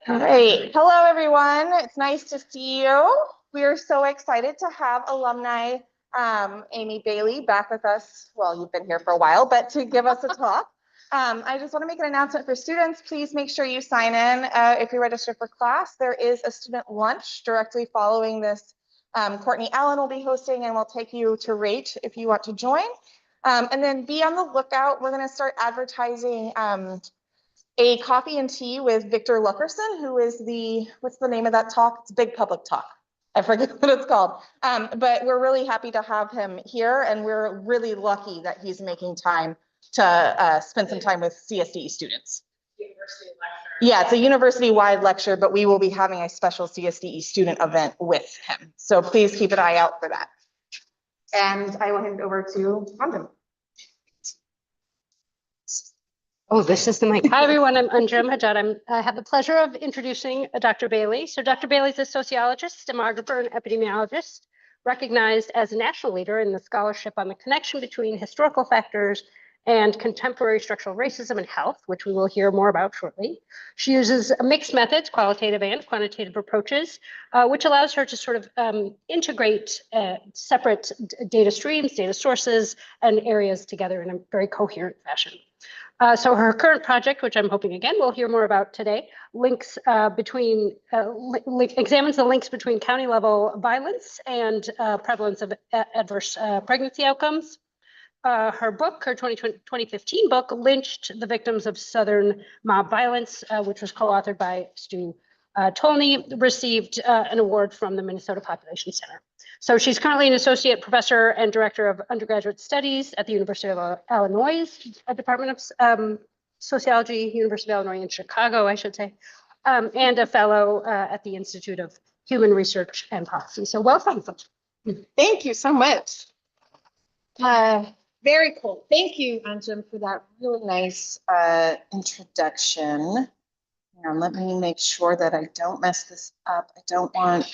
All right. Hello, everyone. It's nice to see you. We are so excited to have alumni Amy Bailey back with us. Well, you've been here for a while, but to give us a talk. I just want to make an announcement for students. Please make sure you sign in if you register for class. There is a student lunch directly following this. Courtney Allen will be hosting and we'll take you to rate if you want to join. And then be on the lookout. We're going to start advertising a coffee and tea with Victor Luckerson, who is what's the name of that talk? It's Big Public Talk. I forget what it's called. But we're really happy to have him here, and we're really lucky that he's making time to spend some time with CSDE students. University lecture. Yeah, it's a university-wide lecture, but we will be having a special CSDE student event with him. So please keep an eye out for that. And I will hand it over to Anjum. Oh, this is the mic. Hi, everyone. I'm Anjum Hajjad. I have the pleasure of introducing Dr. Bailey. So Dr. Bailey is a sociologist, demographer, and epidemiologist, recognized as a national leader in the scholarship on the connection between historical factors and contemporary structural racism and health, which we will hear more about shortly. She uses mixed methods, qualitative and quantitative approaches, which allows her to sort of integrate separate data streams, data sources, and areas together in a very coherent fashion. So her current project, which I'm hoping again we'll hear more about today, examines the links between county level violence and prevalence of adverse pregnancy outcomes. Her book, her 2015 book, Lynched: The Victims of Southern Mob Violence, which was co-authored by Stu Tolney, received an award from the Minnesota Population Center. So she's currently an associate professor and director of undergraduate studies at the University of Illinois Department of Sociology, University of Illinois in Chicago, I should say, and a fellow at the Institute of Human Research and Policy. So welcome. Thank you so much. Very cool. Thank you, Anjum, for that really nice introduction. And let me make sure that I don't mess this up. I don't want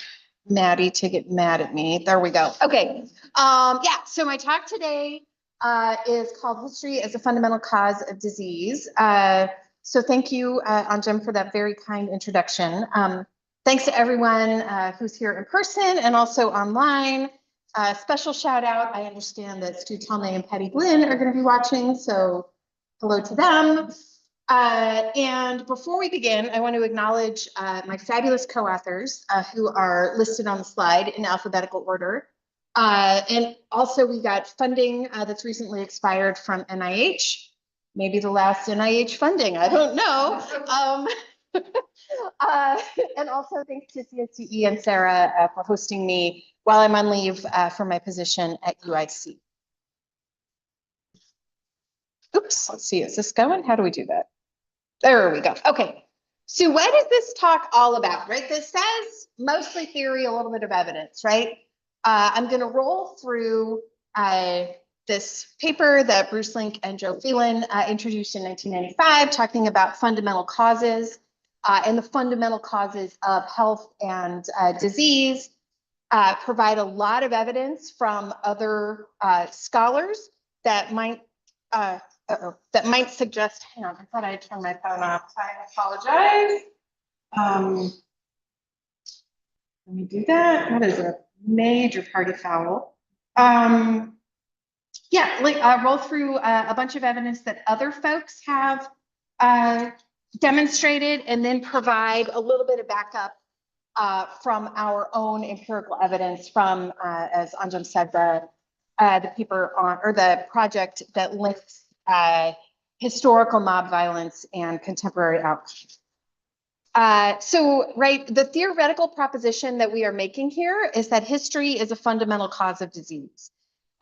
Maddie to get mad at me. There we go. Okay. Yeah, so my talk today is called History as a Fundamental Cause of Disease. So thank you, Anjum, for that very kind introduction. Thanks to everyone who's here in person and also online. Special shout out. I understand that Stu Tolney and Patty Glynn are going to be watching, so hello to them. And before we begin, I want to acknowledge my fabulous co-authors who are listed on the slide in alphabetical order. And also we got funding that's recently expired from NIH, maybe the last NIH funding, I don't know. And also thanks to CSDE and Sarah for hosting me while I'm on leave from my position at UIC. Oops, let's see, is this going? How do we do that? There we go. Okay, so what is this talk all about, right? This says mostly theory, a little bit of evidence, right? I'm going to roll through this paper that Bruce Link and Joe Phelan introduced in 1995, talking about fundamental causes and the fundamental causes of health and disease. Provide a lot of evidence from other scholars that might suggest, hang on, I thought I had turned my phone off. I apologize. Let me do that. That is a major party foul. Yeah, like roll through a bunch of evidence that other folks have demonstrated, and then provide a little bit of backup from our own empirical evidence from, as Anjum said, the paper on, or the project that links historical mob violence and contemporary outcomes. So, right, the theoretical proposition that we are making here is that history is a fundamental cause of disease.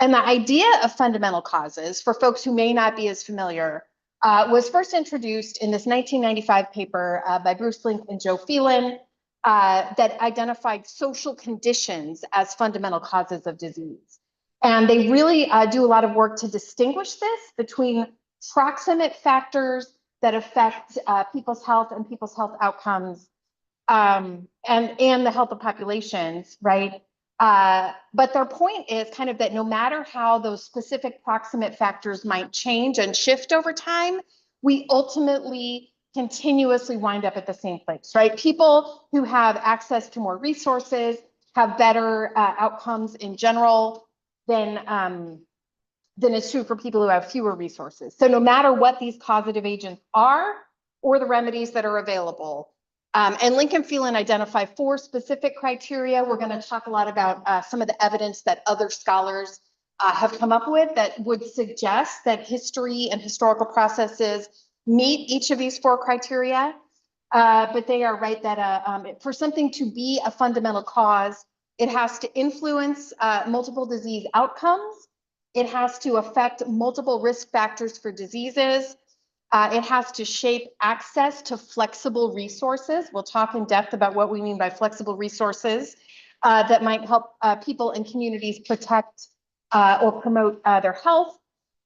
And the idea of fundamental causes, for folks who may not be as familiar, was first introduced in this 1995 paper by Bruce Link and Joe Phelan that identified social conditions as fundamental causes of disease. And they really do a lot of work to distinguish this between proximate factors that affect people's health and people's health outcomes and the health of populations, right? But their point is kind of that no matter how those specific proximate factors might change and shift over time, we ultimately continuously wind up at the same place, right? People who have access to more resources have better outcomes in general than is true for people who have fewer resources. So no matter what these causative agents are or the remedies that are available, and Link and Phelan identify 4 specific criteria. We're going to talk a lot about some of the evidence that other scholars have come up with that would suggest that history and historical processes meet each of these 4 criteria. But they are right that for something to be a fundamental cause, it has to influence multiple disease outcomes. It has to affect multiple risk factors for diseases. It has to shape access to flexible resources. We'll talk in depth about what we mean by flexible resources that might help people and communities protect or promote their health.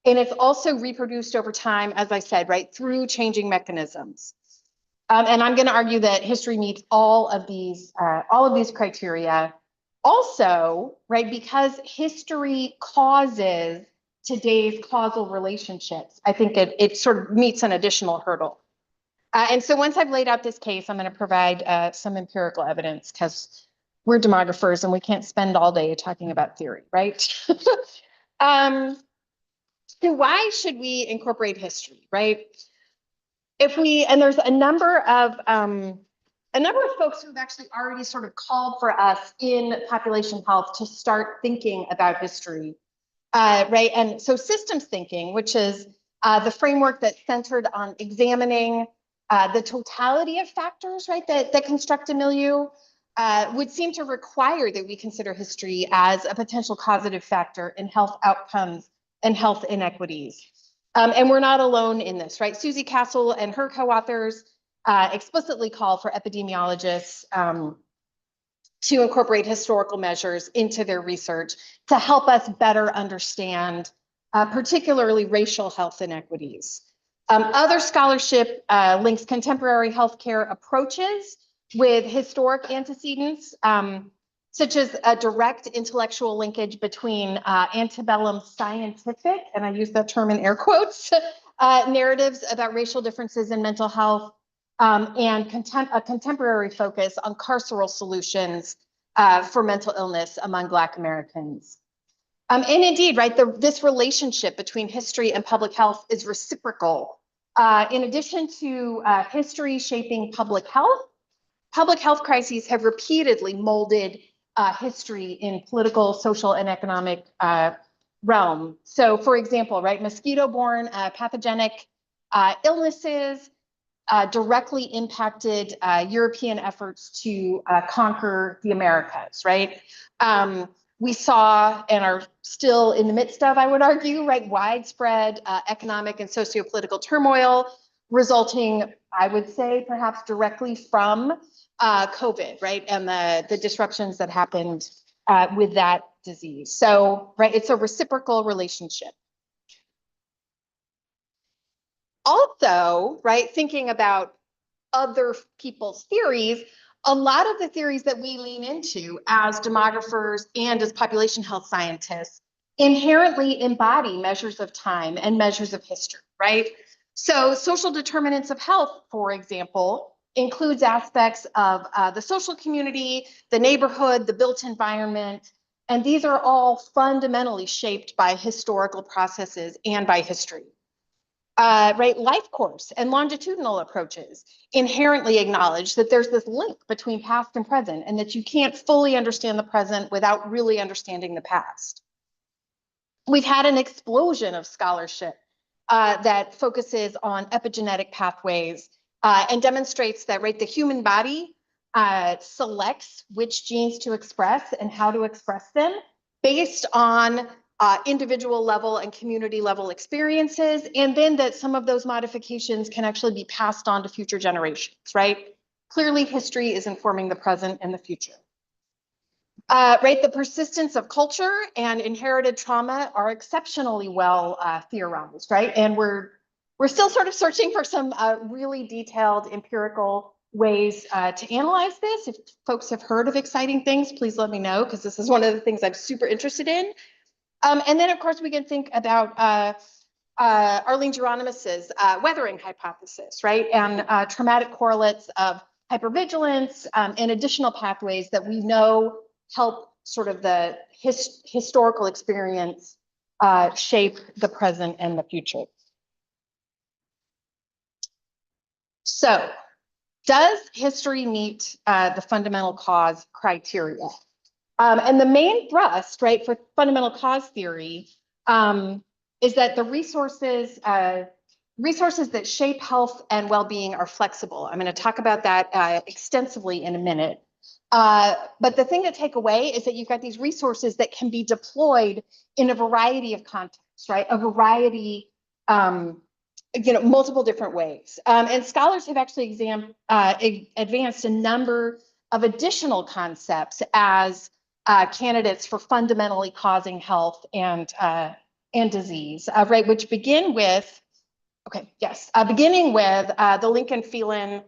And it's also reproduced over time, as I said, right, through changing mechanisms. And I'm going to argue that history meets all of these criteria. Also, right, because history causes today's causal relationships, I think it sort of meets an additional hurdle. And so once I've laid out this case, I'm going to provide some empirical evidence because we're demographers and we can't spend all day talking about theory, right? So why should we incorporate history, right? And there's a number of folks who've actually already sort of called for us in population health to start thinking about history, right? And so systems thinking, which is the framework that's centered on examining the totality of factors, right, that construct a milieu, would seem to require that we consider history as a potential causative factor in health outcomes and health inequities. And we're not alone in this, right? Susie Castle and her co-authors explicitly call for epidemiologists to incorporate historical measures into their research to help us better understand particularly racial health inequities. Other scholarship links contemporary healthcare approaches with historic antecedents, such as a direct intellectual linkage between antebellum scientific, and I use that term in air quotes, narratives about racial differences in mental health, and a contemporary focus on carceral solutions for mental illness among Black Americans. And indeed, right, this relationship between history and public health is reciprocal. In addition to history shaping public health crises have repeatedly molded history in political, social, and economic realm. So for example, right, mosquito-borne pathogenic illnesses directly impacted European efforts to conquer the Americas, right? We saw and are still in the midst of, I would argue, right, widespread economic and socio-political turmoil resulting, I would say, perhaps directly from COVID, right, and the disruptions that happened with that disease. So, right, it's a reciprocal relationship. Also, right, thinking about other people's theories, a lot of the theories that we lean into as demographers and as population health scientists inherently embody measures of time and measures of history, right? So social determinants of health, for example, includes aspects of the social community, the neighborhood, the built environment, and these are all fundamentally shaped by historical processes and by history. Right, life course and longitudinal approaches inherently acknowledge that there's this link between past and present and that you can't fully understand the present without really understanding the past. We've had an explosion of scholarship that focuses on epigenetic pathways and demonstrates that, right, the human body selects which genes to express and how to express them based on individual level and community level experiences, and then that some of those modifications can actually be passed on to future generations, right? Clearly, history is informing the present and the future. Right, the persistence of culture and inherited trauma are exceptionally well theorized, right? And we're still sort of searching for some really detailed empirical ways to analyze this. If folks have heard of exciting things, please let me know, because this is one of the things I'm super interested in. And then, of course, we can think about Arlene Geronimus's weathering hypothesis, right? And traumatic correlates of hypervigilance and additional pathways that we know help sort of the historical experience shape the present and the future. So, does history meet the fundamental cause criteria? And the main thrust, right, for fundamental cause theory is that the resources that shape health and well-being are flexible. I'm going to talk about that extensively in a minute. But the thing to take away is that you've got these resources that can be deployed in a variety of contexts, right? A variety, multiple different ways. And scholars have actually advanced a number of additional concepts as candidates for fundamentally causing health and disease, right? Which begin with, beginning with the Lincoln Phelan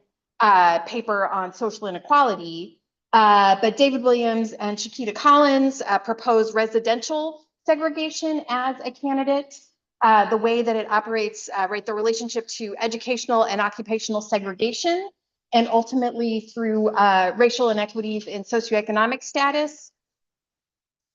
paper on social inequality. But David Williams and Chiquita Collins proposed residential segregation as a candidate. The way that it operates, right, the relationship to educational and occupational segregation, and ultimately through racial inequities in socioeconomic status.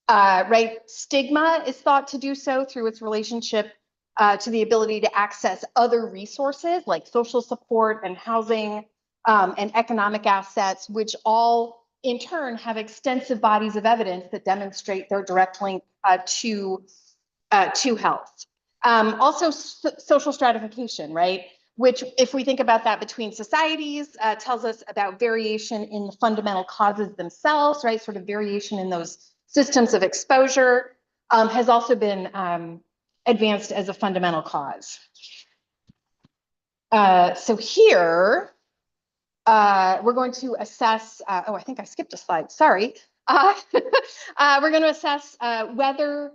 Right, stigma is thought to do so through its relationship to the ability to access other resources like social support and housing and economic assets, which all in turn have extensive bodies of evidence that demonstrate their direct link to health. Also, social stratification, right? Which, if we think about that between societies, tells us about variation in the fundamental causes themselves, right? Sort of variation in those systems of exposure has also been advanced as a fundamental cause. So here, we're going to assess, I think I skipped a slide, sorry. We're going to assess whether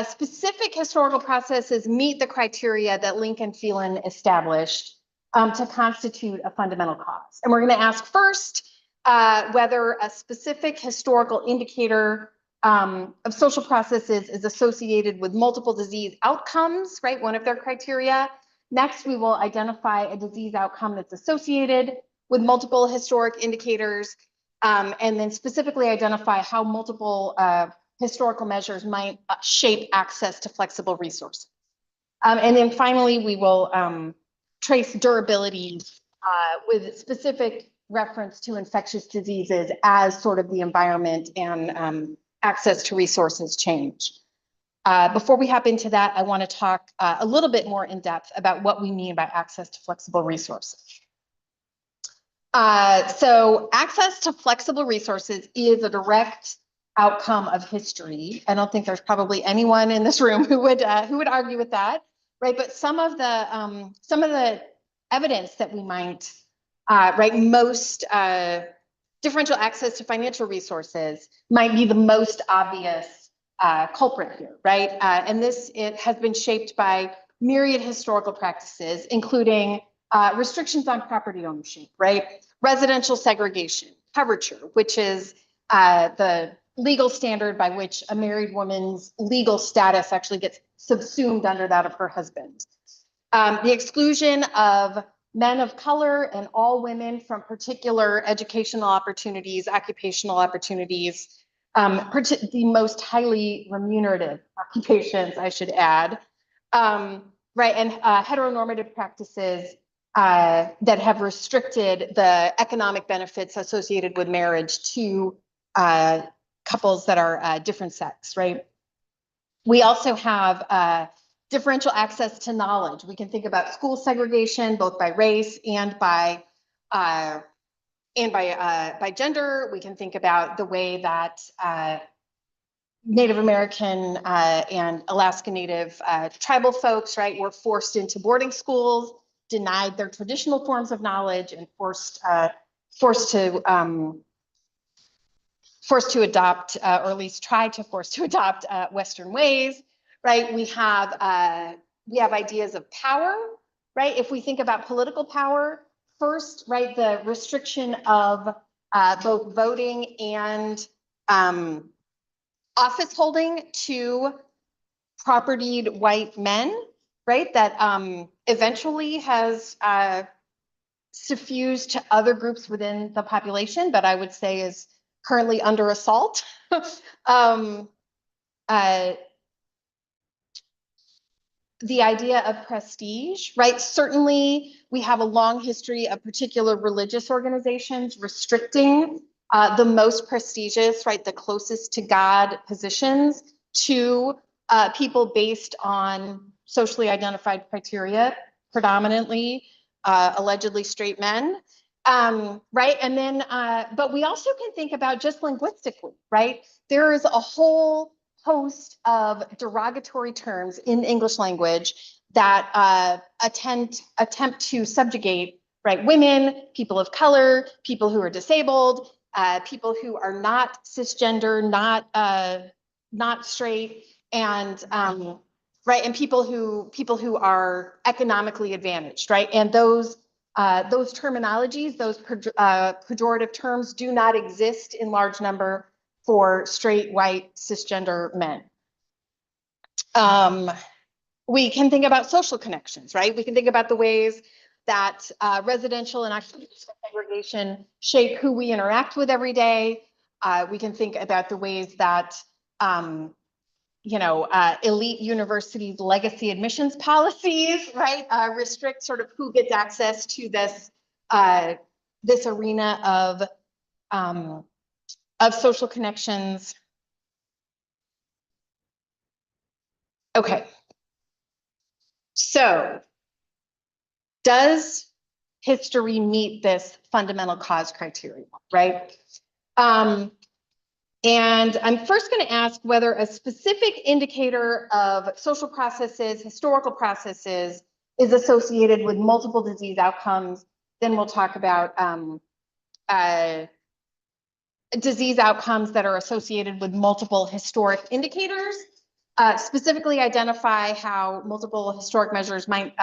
specific historical processes meet the criteria that Lincoln Phelan established to constitute a fundamental cause. And we're going to ask first whether a specific historical indicator of social processes is associated with multiple disease outcomes, right? One of their criteria. Next, we will identify a disease outcome that's associated with multiple historic indicators, and then specifically identify how multiple historical measures might shape access to flexible resources. And then finally, we will trace durability with specific reference to infectious diseases as sort of the environment and access to resources change. Before we hop into that, I want to talk a little bit more in depth about what we mean by access to flexible resources. So access to flexible resources is a direct outcome of history. I don't think there's probably anyone in this room who would argue with that, right? But some of the evidence that we might, right, most differential access to financial resources might be the most obvious culprit here, right? And it has been shaped by myriad historical practices, including restrictions on property ownership, right? Residential segregation, coverture, which is the legal standard by which a married woman's legal status actually gets subsumed under that of her husband. The exclusion of men of color and all women from particular educational opportunities, occupational opportunities, the most highly remunerative occupations, I should add, right, and heteronormative practices that have restricted the economic benefits associated with marriage to couples that are different sex, right? We also have differential access to knowledge. We can think about school segregation, both by race and by gender. We can think about the way that Native American and Alaska Native tribal folks, right, were forced into boarding schools, denied their traditional forms of knowledge, and forced to adopt, or at least try to force to adopt Western ways, right? We have ideas of power, right? If we think about political power, first, right, the restriction of both voting and office holding to propertied white men, right? That eventually has suffused to other groups within the population, but I would say is currently under assault. um, the idea of prestige, right? Certainly, we have a long history of particular religious organizations restricting the most prestigious, right, the closest to God positions to people based on socially identified criteria, predominantly allegedly straight men, right? And then, but we also can think about just linguistically, right? There is a whole host of derogatory terms in the English language that attempt to subjugate, right, women, people of color, people who are disabled, people who are not cisgender, not straight, and right, and people who are economically advantaged, right, and those terminologies, those pejorative terms, do not exist in large number for straight, white, cisgender men. We can think about social connections, right? We can think about the ways that residential and occupational segregation shape who we interact with every day. We can think about the ways that elite universities' legacy admissions policies, right, restrict sort of who gets access to this arena of social connections. Okay. So, does history meet this fundamental cause criteria, right? And I'm first going to ask whether a specific indicator of social processes, historical processes, is associated with multiple disease outcomes. Then we'll talk about disease outcomes that are associated with multiple historic indicators. Specifically identify how multiple historic measures might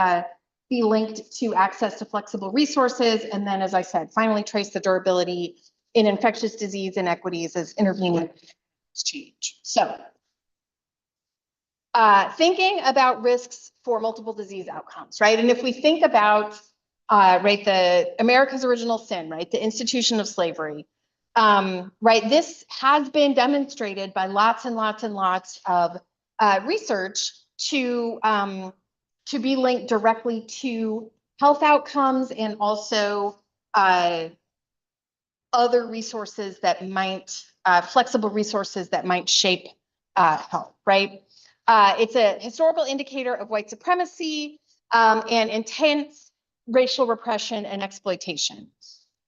be linked to access to flexible resources. And then, as I said, finally trace the durability in infectious disease inequities as intervening change. So thinking about risks for multiple disease outcomes, right? And if we think about, right, the America's original sin, right, the institution of slavery, right, this has been demonstrated by lots and lots and lots of research to be linked directly to health outcomes and also other resources that might, flexible resources that might shape health, right? It's a historical indicator of white supremacy and intense racial repression and exploitation.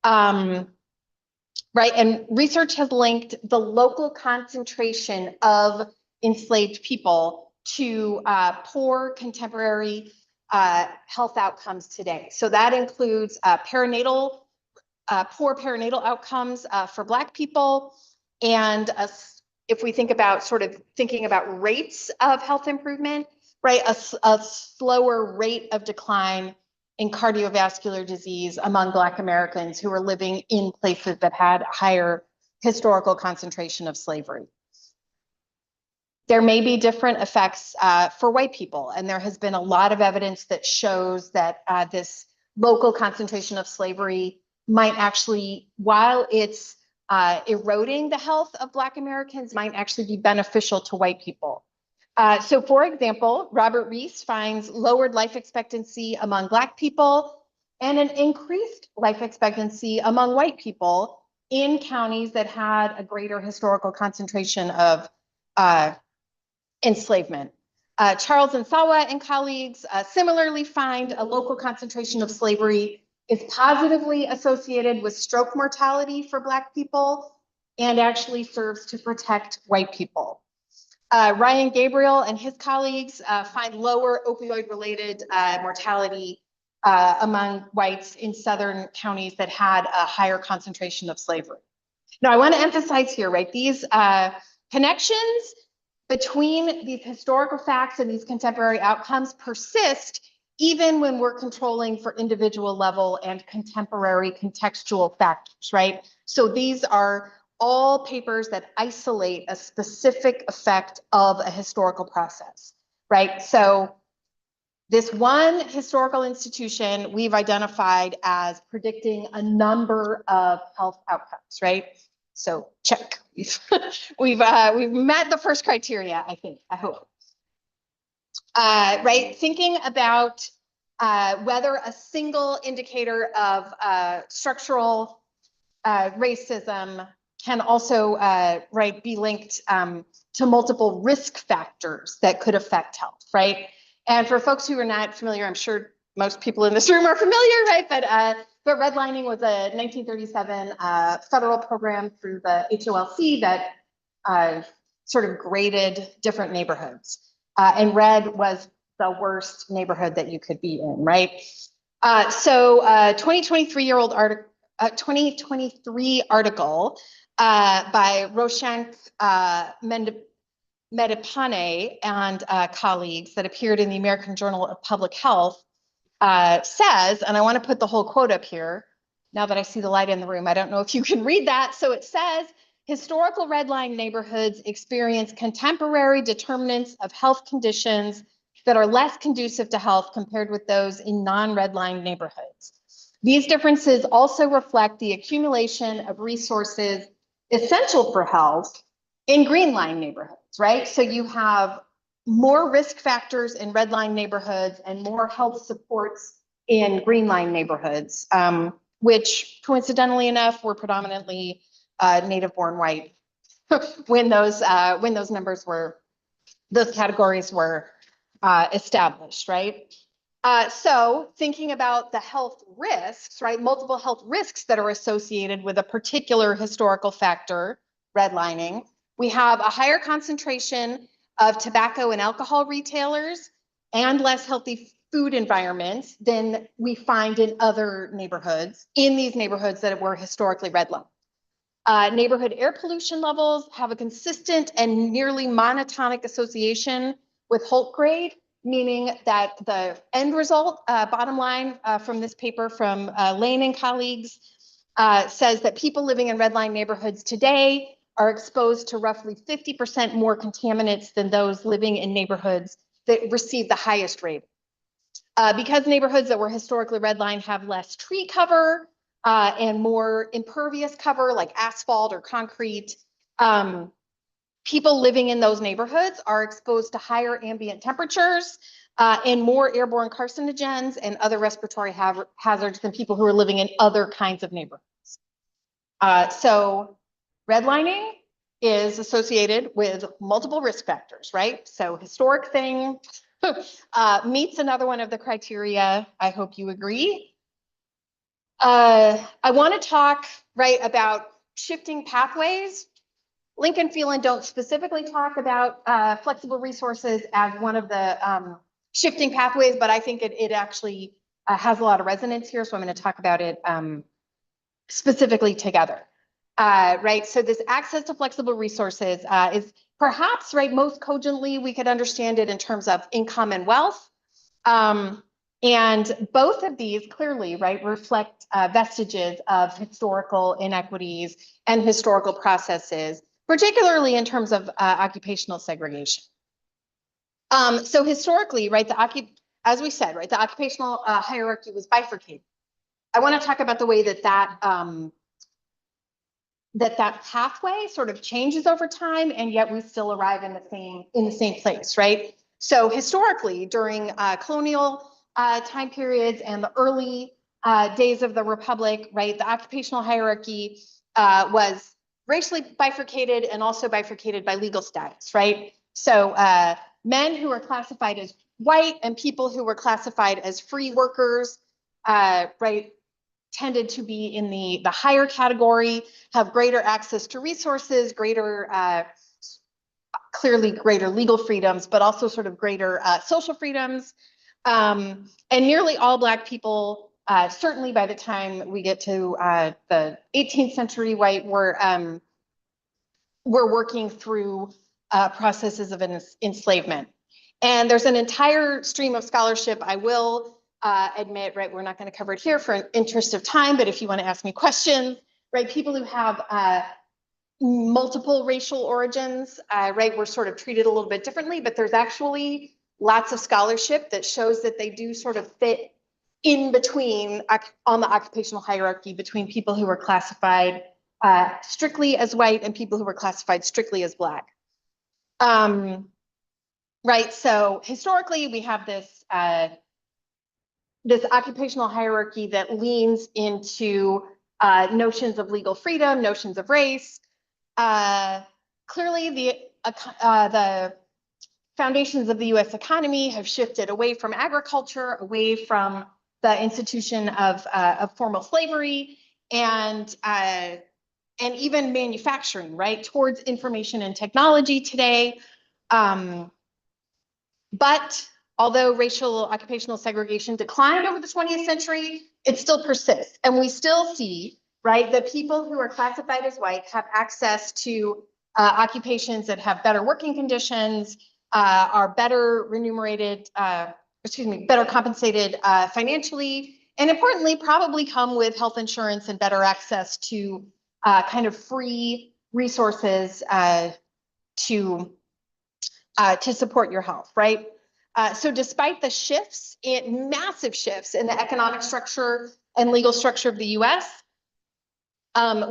Right, and research has linked the local concentration of enslaved people to poor contemporary health outcomes today. So that includes poor perinatal outcomes for Black people. And if we think about thinking about rates of health improvement, right, a slower rate of decline in cardiovascular disease among Black Americans who are living in places that had higher historical concentration of slavery. There may be different effects for white people, and there has been a lot of evidence that shows that this local concentration of slavery might actually, while it's eroding the health of Black Americans, might actually be beneficial to white people. So for example, Robert Rees finds lowered life expectancy among Black people and an increased life expectancy among white people in counties that had a greater historical concentration of enslavement. Charles and Sawa and colleagues similarly find a local concentration of slavery is positively associated with stroke mortality for Black people and actually serves to protect white people. Ryan Gabriel and his colleagues find lower opioid-related mortality among whites in southern counties that had a higher concentration of slavery. Now, I want to emphasize here, right, these connections between these historical facts and these contemporary outcomes persist even when we're controlling for individual level and contemporary contextual factors, right? So these are all papers that isolate a specific effect of a historical process, right? So This one historical institution we've identified as predicting a number of health outcomes, right? So check. We've met the first criteria, I think, I hope. Right, thinking about whether a single indicator of structural racism can also right, be linked to multiple risk factors that could affect health, right? And for folks who are not familiar, I'm sure most people in this room are familiar, right? But redlining was a 1937 federal program through the HOLC that sort of graded different neighborhoods. And red was the worst neighborhood that you could be in, right? So 2023 article by Roshank Medipane and colleagues that appeared in the American Journal of Public Health says, and I want to put the whole quote up here, now that I see the light in the room, I don't know if you can read that. So it says, historical redline neighborhoods experience contemporary determinants of health conditions that are less conducive to health compared with those in non-redline neighborhoods. These differences also reflect the accumulation of resources essential for health in green line neighborhoods, right? So you have more risk factors in red line neighborhoods and more health supports in green line neighborhoods, which coincidentally enough were predominantly native born white when those categories were established, right? So thinking about the health risks, right? Multiple health risks that are associated with a particular historical factor, redlining. We have a higher concentration of tobacco and alcohol retailers and less healthy food environments than we find in other neighborhoods, in these neighborhoods that were historically redlined. Neighborhood air pollution levels have a consistent and nearly monotonic association with Holt grade, meaning that the end result, bottom line from this paper from Lane and colleagues, says that people living in redline neighborhoods today are exposed to roughly 50% more contaminants than those living in neighborhoods that receive the highest rate. Because neighborhoods that were historically redlined have less tree cover and more impervious cover like asphalt or concrete, people living in those neighborhoods are exposed to higher ambient temperatures and more airborne carcinogens and other respiratory hazards than people who are living in other kinds of neighborhoods. So redlining is associated with multiple risk factors, right? So historic thing meets another one of the criteria. I hope you agree. I want to talk, right, about shifting pathways. Link and Phelan don't specifically talk about flexible resources as one of the shifting pathways, but I think it actually has a lot of resonance here, so I'm going to talk about it specifically together. Right, so this access to flexible resources is perhaps, right, most cogently we could understand it in terms of income and wealth. And both of these clearly, right, reflect vestiges of historical inequities and historical processes, particularly in terms of occupational segregation. So historically, right, as we said, right, the occupational hierarchy was bifurcated. I want to talk about the way that pathway sort of changes over time, and yet we still arrive in the same place, right? So historically, during colonial time periods and the early days of the Republic, right, the occupational hierarchy was racially bifurcated and also bifurcated by legal status, right? So men who were classified as white and people who were classified as free workers, right, tended to be in the higher category, have greater access to resources, clearly greater legal freedoms, but also sort of greater social freedoms. And nearly all Black people, certainly by the time we get to the 18th century, white, were working through processes of enslavement. And there's an entire stream of scholarship, I will admit, right, we're not going to cover it here for an interest of time, but if you want to ask me questions, right, people who have multiple racial origins, right, we're sort of treated a little bit differently, but there's actually lots of scholarship that shows that they do sort of fit in between on the occupational hierarchy between people who are classified strictly as white and people who are classified strictly as Black. Right, so historically we have this this occupational hierarchy that leans into notions of legal freedom, notions of race. Clearly, the foundations of the U.S. economy have shifted away from agriculture, away from the institution of formal slavery, and even manufacturing, right, towards information and technology today. But although racial occupational segregation declined over the 20th century, it still persists. And we still see, right, that people who are classified as white have access to occupations that have better working conditions, are better remunerated, better compensated financially, and importantly, probably come with health insurance and better access to kind of free resources to support your health, right? So despite the shifts, massive shifts in the economic structure and legal structure of the US,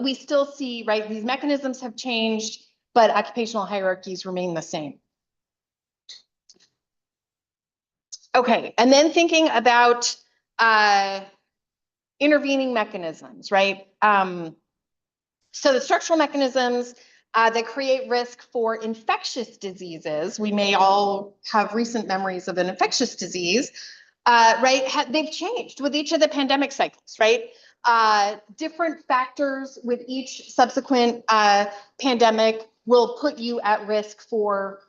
we still see, right, these mechanisms have changed, but occupational hierarchies remain the same. Okay, and then thinking about intervening mechanisms, right? So the structural mechanisms that create risk for infectious diseases, we may all have recent memories of an infectious disease, right? They've changed with each of the pandemic cycles, right? Different factors with each subsequent pandemic will put you at risk for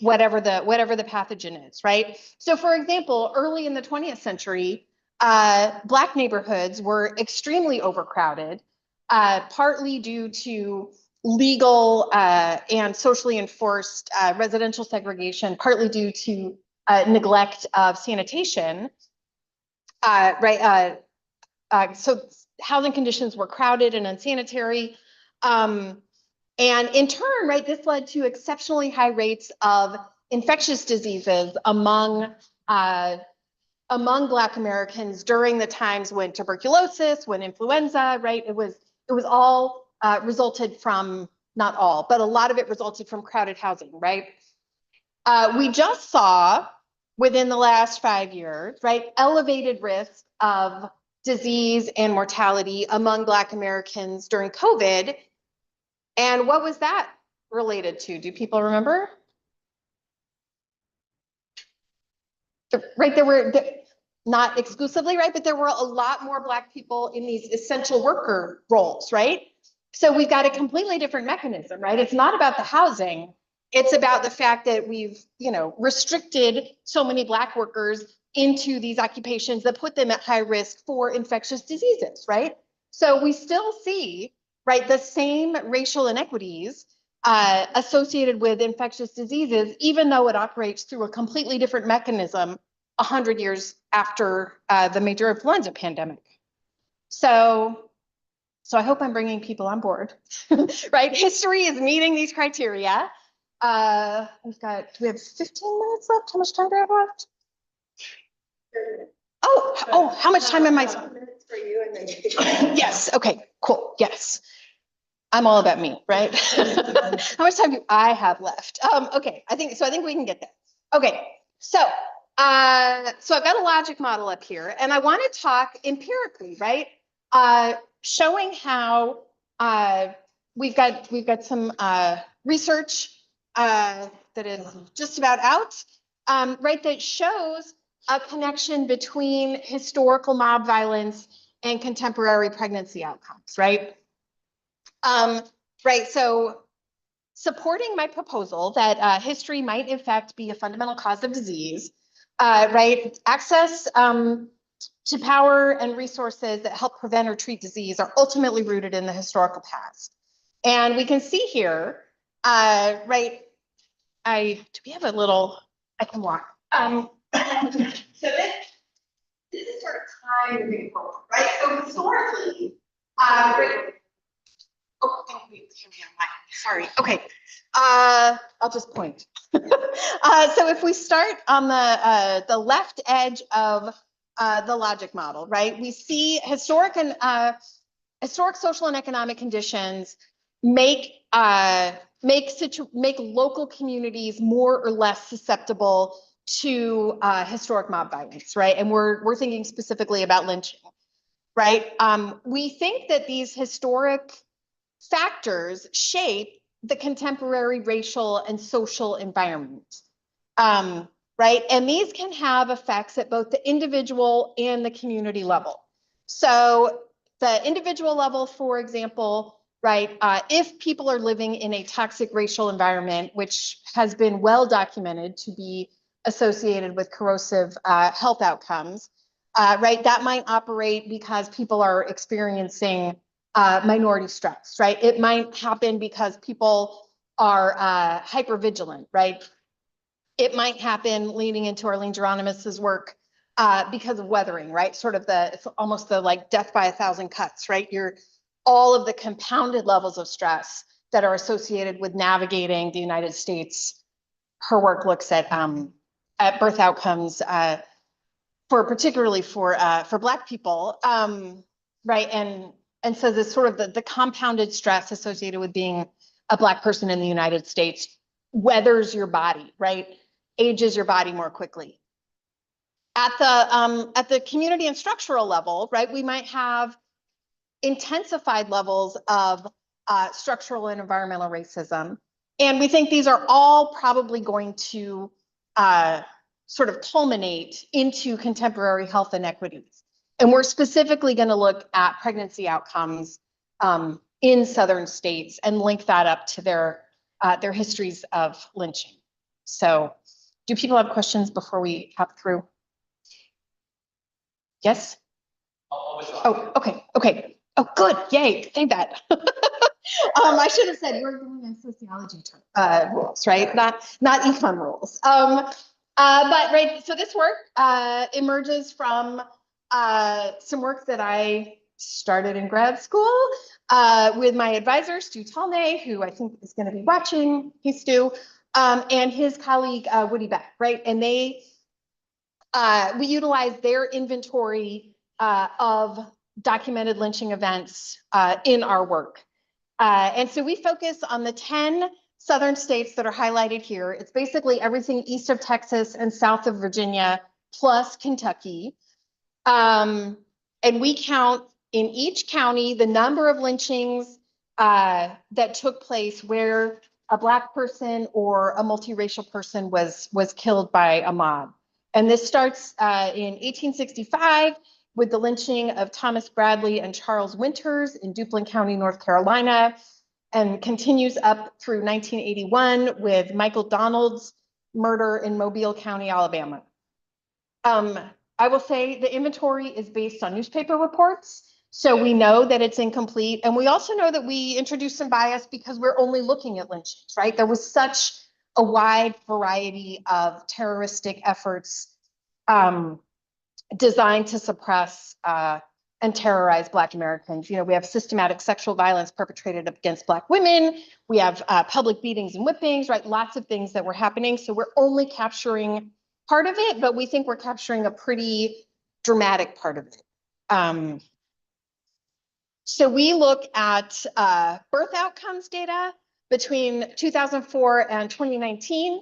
whatever the pathogen is, right? So for example, early in the 20th century, Black neighborhoods were extremely overcrowded, partly due to legal and socially enforced residential segregation, partly due to neglect of sanitation, right? So housing conditions were crowded and unsanitary. And in turn, right, this led to exceptionally high rates of infectious diseases among Black Americans during the times when tuberculosis, when influenza, right? It was all resulted from, not all, but a lot of it resulted from crowded housing, right? We just saw within the last 5 years, right, elevated risk of disease and mortality among Black Americans during COVID. And what was that related to? Do people remember? Right, there were, not exclusively, right, but there were a lot more Black people in these essential worker roles, right? So we've got a completely different mechanism, right? It's not about the housing. It's about the fact that we've, restricted so many Black workers into these occupations that put them at high risk for infectious diseases, right? So we still see, right, the same racial inequities associated with infectious diseases, even though it operates through a completely different mechanism 100 years after the major influenza pandemic. So I hope I'm bringing people on board, right? History is meeting these criteria. Do we have 15 minutes left? How much time do I have left? Oh, how much time am I? Minutes for you and then Yes, okay, cool, yes. I'm all about me, right? How much time do I have left? Okay, I think we can get there. Okay, so I've got a logic model up here, and I want to talk empirically, right? Showing how we've got some research that is just about out, right? That shows a connection between historical mob violence and contemporary pregnancy outcomes, right? Right, so supporting my proposal that history might in fact be a fundamental cause of disease, right? Access to power and resources that help prevent or treat disease are ultimately rooted in the historical past. And we can see here, right, do we have a little, I can walk. So this is sort of time moving forward, right? So historically, right, Oh, wait, sorry. Okay. I'll just point. So if we start on the left edge of the logic model, right, we see historic social and economic conditions make local communities more or less susceptible to historic mob violence, right? And we're thinking specifically about lynching, right? We think that these historic factors shape the contemporary racial and social environment, right? And these can have effects at both the individual and the community level. So the individual level, for example, right, if people are living in a toxic racial environment, which has been well documented to be associated with corrosive health outcomes, right, that might operate because people are experiencing minority stress, right? It might happen because people are hypervigilant, right? It might happen leading into Arlene Geronimus's work because of weathering, right? Sort of it's almost the like death by 1,000 cuts, right? All of the compounded levels of stress that are associated with navigating the United States. Her work looks at birth outcomes particularly for Black people, right? And so this sort of the compounded stress associated with being a Black person in the United States weathers your body, right? Ages your body more quickly. At the community and structural level, right, we might have intensified levels of structural and environmental racism. And we think these are all probably going to sort of culminate into contemporary health inequities. And we're specifically going to look at pregnancy outcomes in Southern states and link that up to their histories of lynching. So do people have questions before we hop through? Yes? Oh, okay. Oh, good. Yay. Thank that. I should have said we're doing in sociology rules, right? Not econ rules. But right, so this work emerges from some work that I started in grad school with my advisor, Stu Talnay, who I think is going to be watching. Hey, Stu, and his colleague, Woody Beck, right? And we utilized their inventory of documented lynching events in our work. And so we focus on the 10 Southern states that are highlighted here. It's basically everything east of Texas and south of Virginia, plus Kentucky. And we count in each county the number of lynchings that took place where a Black person or a multiracial person was killed by a mob. And this starts in 1865 with the lynching of Thomas Bradley and Charles Winters in Duplin County, North Carolina, and continues up through 1981 with Michael Donald's murder in Mobile County, Alabama. I will say the inventory is based on newspaper reports, so we know that it's incomplete. And we also know that we introduced some bias because we're only looking at lynchings, right? There was such a wide variety of terroristic efforts designed to suppress and terrorize Black Americans. You know, we have systematic sexual violence perpetrated against Black women. We have public beatings and whippings, right? Lots of things that were happening. So we're only capturing part of it, but we think we're capturing a pretty dramatic part of it. So we look at birth outcomes data between 2004 and 2019.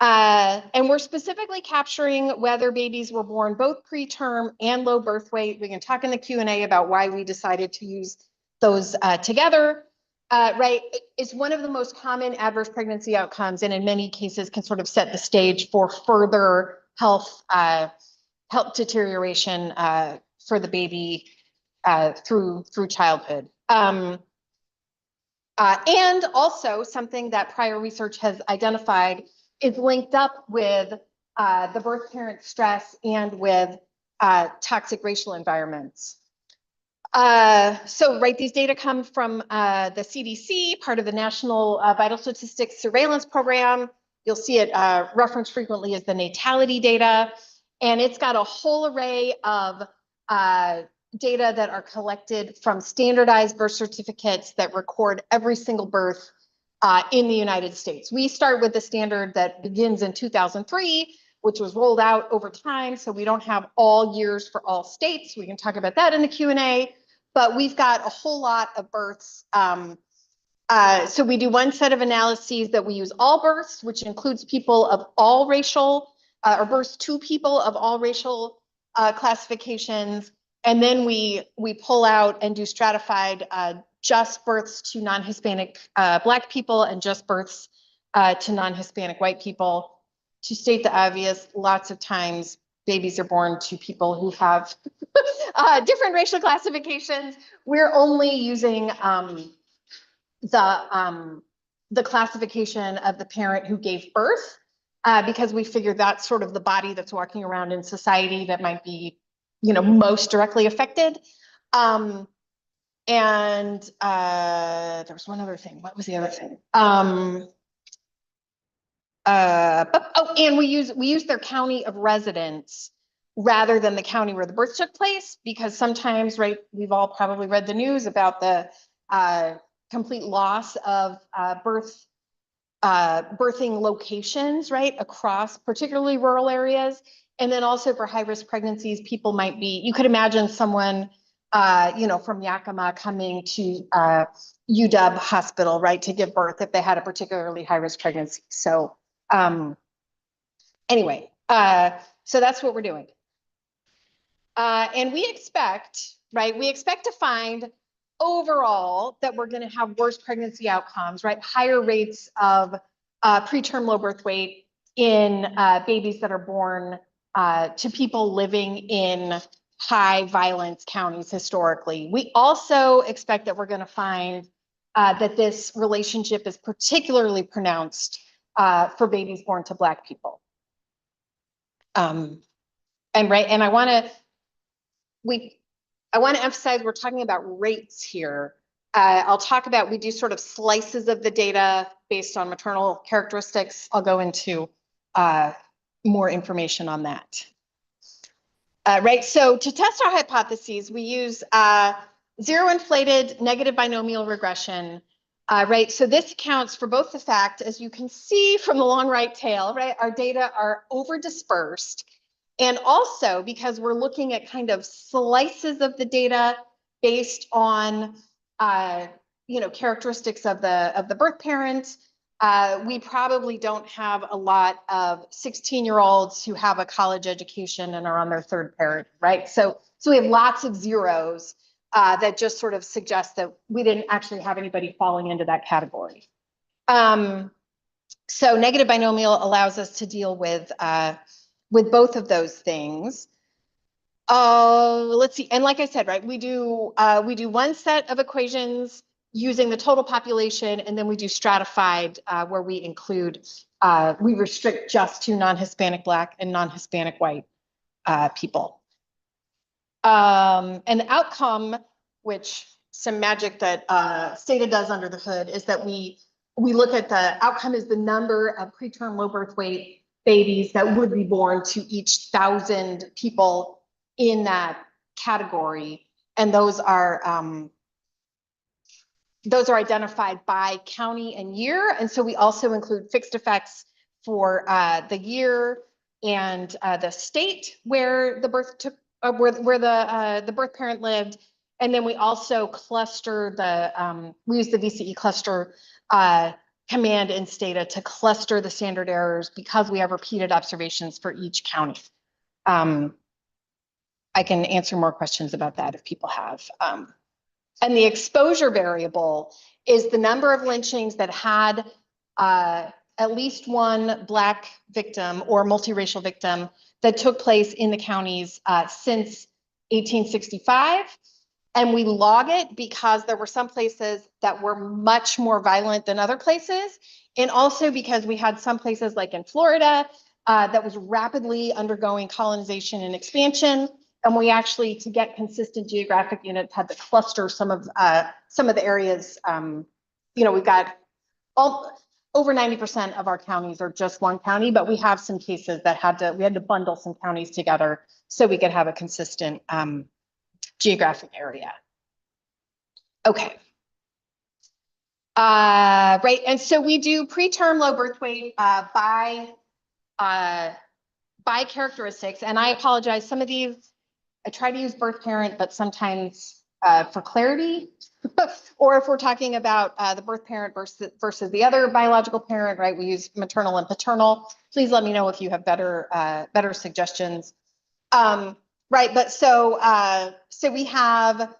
And we're specifically capturing whether babies were born both preterm and low birth weight. We can talk in the Q&A about why we decided to use those together. Right, it's one of the most common adverse pregnancy outcomes, and in many cases can sort of set the stage for further health deterioration for the baby through childhood. And also something that prior research has identified is linked up with the birth parent stress and with toxic racial environments. So, right, these data come from the CDC, part of the National Vital Statistics Surveillance Program. You'll see it referenced frequently as the natality data. And it's got a whole array of data that are collected from standardized birth certificates that record every single birth in the United States. We start with the standard that begins in 2003, which was rolled out over time. So we don't have all years for all states. We can talk about that in the Q&A, but we've got a whole lot of births. So we do one set of analyses that we use all births, which includes people of all racial, or births to people of all racial classifications. And then we pull out and do stratified just births to non-Hispanic Black people and just births to non-Hispanic white people. To state the obvious, lots of times babies are born to people who have different racial classifications. We're only using the classification of the parent who gave birth because we figure that's sort of the body that's walking around in society that might be, you know, most directly affected. And there was one other thing. What was the other thing? And we use their county of residence rather than the county where the birth took place, because sometimes, right, we've all probably read the news about the complete loss of birthing locations, right, across particularly rural areas. And then also for high-risk pregnancies, people might be, you could imagine someone, you know, from Yakima coming to UW Hospital, right, to give birth if they had a particularly high-risk pregnancy. So anyway, so that's what we're doing. And we expect, right, we expect to find overall that we're going to have worse pregnancy outcomes, right, higher rates of preterm low birth weight in babies that are born to people living in high violence counties historically. We also expect that we're going to find that this relationship is particularly pronounced for babies born to Black people. And I want to emphasize we're talking about rates here. I'll talk about, we do sort of slices of the data based on maternal characteristics. I'll go into more information on that. Right, so to test our hypotheses, we use zero inflated negative binomial regression. Right, so this accounts for both the fact, as you can see from the long right tail, right, our data are over dispersed. And also because we're looking at kind of slices of the data based on, you know, characteristics of the birth parent. We probably don't have a lot of 16-year-olds who have a college education and are on their third parent, right? So we have lots of zeros that just sort of suggest that we didn't actually have anybody falling into that category. So negative binomial allows us to deal with both of those things. Let's see, and like I said, right, we do one set of equations using the total population, and then we do stratified where we include, we restrict just to non-Hispanic Black and non-Hispanic white people. And the outcome, which some magic that STATA does under the hood, is that we look at the outcome is the number of preterm low birth weight babies that would be born to each 1,000 people in that category. And those are identified by county and year. And so we also include fixed effects for the year and the state where the birth took, where the birth parent lived. And then we also cluster we use the VCE cluster command in STATA to cluster the standard errors because we have repeated observations for each county. I can answer more questions about that if people have. And the exposure variable is the number of lynchings that had at least one Black victim or multiracial victim that took place in the counties since 1865. And we log it because there were some places that were much more violent than other places. And also because we had some places like in Florida that was rapidly undergoing colonization and expansion. And we actually, to get consistent geographic units, had to cluster some of the areas. You know, we've got over 90% of our counties are just one county, but we have some cases that we had to bundle some counties together so we could have a consistent geographic area. Okay. Right, and so we do preterm low birth weight by characteristics, and I apologize, some of these, I try to use birth parent, but sometimes for clarity, or if we're talking about the birth parent versus the other biological parent, right, we use maternal and paternal. Please let me know if you have better suggestions. Right, but so we have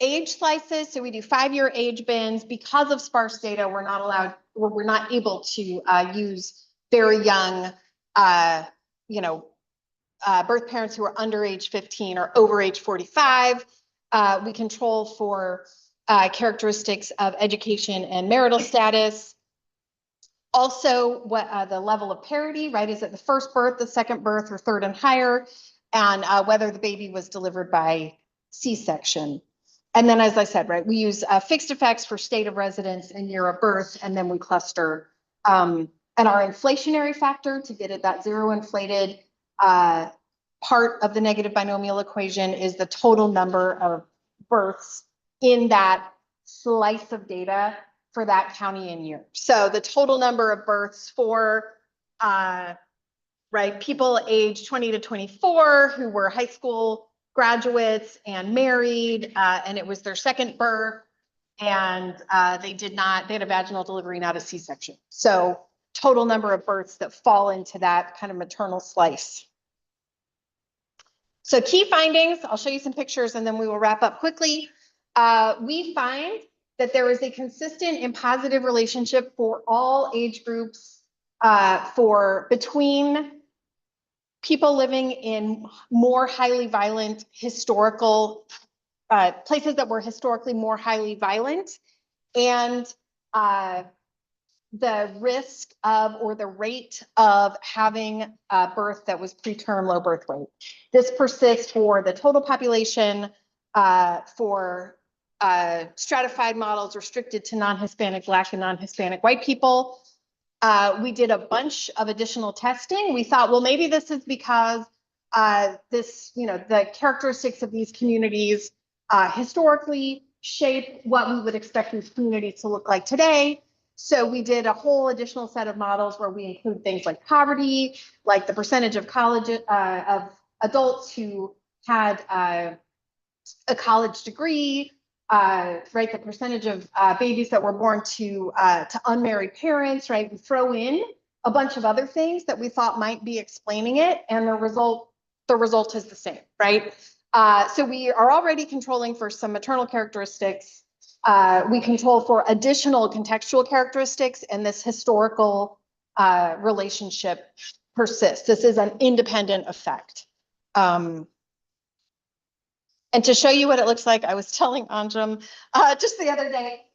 age slices. So we do 5-year age bins. Because of sparse data, we're not able to use very young, birth parents who are under age 15 or over age 45. We control for characteristics of education and marital status. Also, what the level of parity, right? Is it the first birth, the second birth, or third and higher? And whether the baby was delivered by C-section. And then, as I said, right, we use fixed effects for state of residence and year of birth, and then we cluster and our inflationary factor to get at that zero inflated part of the negative binomial equation is the total number of births in that slice of data for that county and year. So the total number of births for right, people age 20 to 24 who were high school graduates and married, and it was their second birth, and they had a vaginal delivery, not a C-section. So total number of births that fall into that kind of maternal slice. So key findings, I'll show you some pictures and then we will wrap up quickly. We find that there is a consistent and positive relationship for all age groups between people living in more highly violent historical places that were historically more highly violent, and the risk of or the rate of having a birth that was preterm low birth weight. This persists for the total population, for stratified models restricted to non-Hispanic Black and non-Hispanic white people. We did a bunch of additional testing. We thought, well, maybe this is because the characteristics of these communities historically shape what we would expect these communities to look like today. So we did a whole additional set of models where we include things like poverty, like the percentage of of adults who had a college degree, right? The percentage of babies that were born to unmarried parents, right? We throw in a bunch of other things that we thought might be explaining it, and the result is the same, right? So we are already controlling for some maternal characteristics. We control for additional contextual characteristics, and this historical relationship persists. This is an independent effect. And to show you what it looks like, I was telling Anjum just the other day,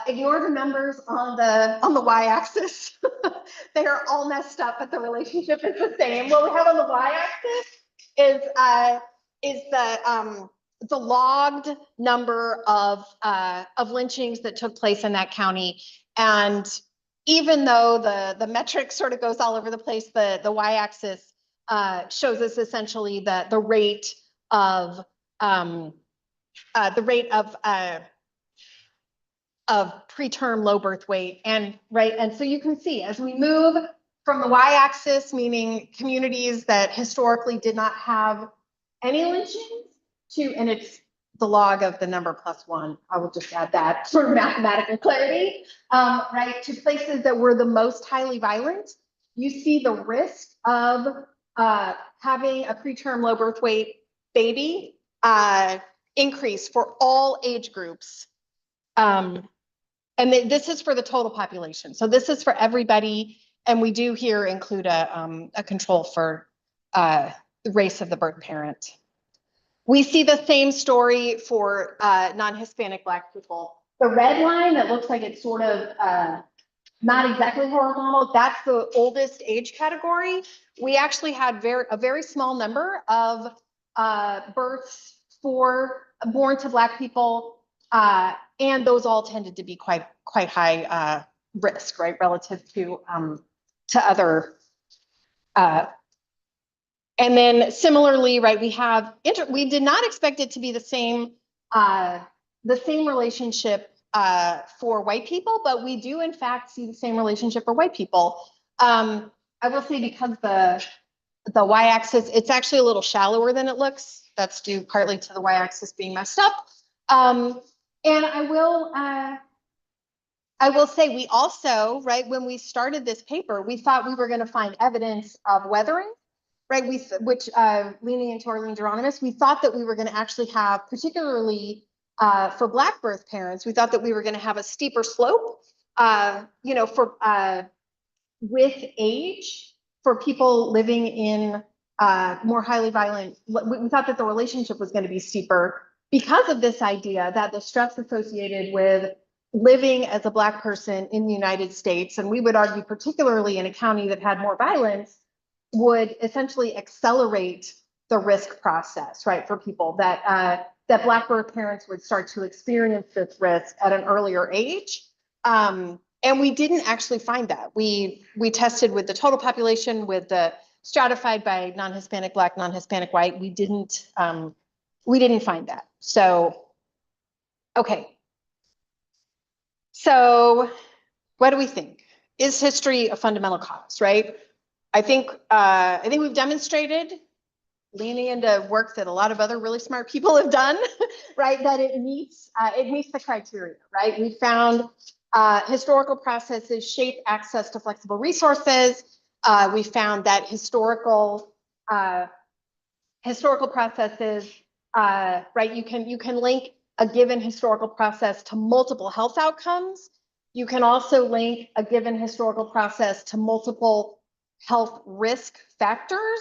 ignore the numbers on the y-axis. They are all messed up, but the relationship is the same. What we have on the y-axis is the logged number of lynchings that took place in that county. And even though the metric sort of goes all over the place, the y-axis shows us essentially the rate of preterm low birth weight, and so you can see as we move from the y-axis, meaning communities that historically did not have any lynchings, and it's the log of the number +1. I will just add that sort of mathematical clarity, right? To places that were the most highly violent, you see the risk of having a preterm low birth weight baby increase for all age groups. And this is for the total population. So this is for everybody. And we do here include a control for the race of the birth parent. We see the same story for non-Hispanic Black people. The red line that looks like it's sort of not exactly horizontal, that's the oldest age category. We actually had a very small number of births born to Black people, and those all tended to be quite high risk, right, relative to other And then similarly, right, we did not expect it to be the same relationship for white people, but we do in fact see the same relationship for white people. I will say because the y-axis, it's actually a little shallower than it looks. That's due partly to the y-axis being messed up. And I will say we also, right, when we started this paper, we thought we were going to find evidence of weathering, right? Which leaning into Arlene Geronimus, we thought that we were going to actually have, particularly for Black birth parents, we thought that we were going to have a steeper slope, with age for people living in more highly violent. We thought that the relationship was going to be steeper because of this idea that the stress associated with living as a Black person in the United States, and we would argue particularly in a county that had more violence, would essentially accelerate the risk process, right, for people, that Black birth parents would start to experience this risk at an earlier age. And we didn't actually find that. We tested with the total population, with the stratified by non-Hispanic Black, non-Hispanic white. We didn't find that. So, okay. So what do we think? Is history a fundamental cause, right? I think we've demonstrated, leaning into work that a lot of other really smart people have done, right, that it meets the criteria, right? We found historical processes shape access to flexible resources. We found that historical processes, right, you can link a given historical process to multiple health outcomes. You can also link a given historical process to multiple health risk factors.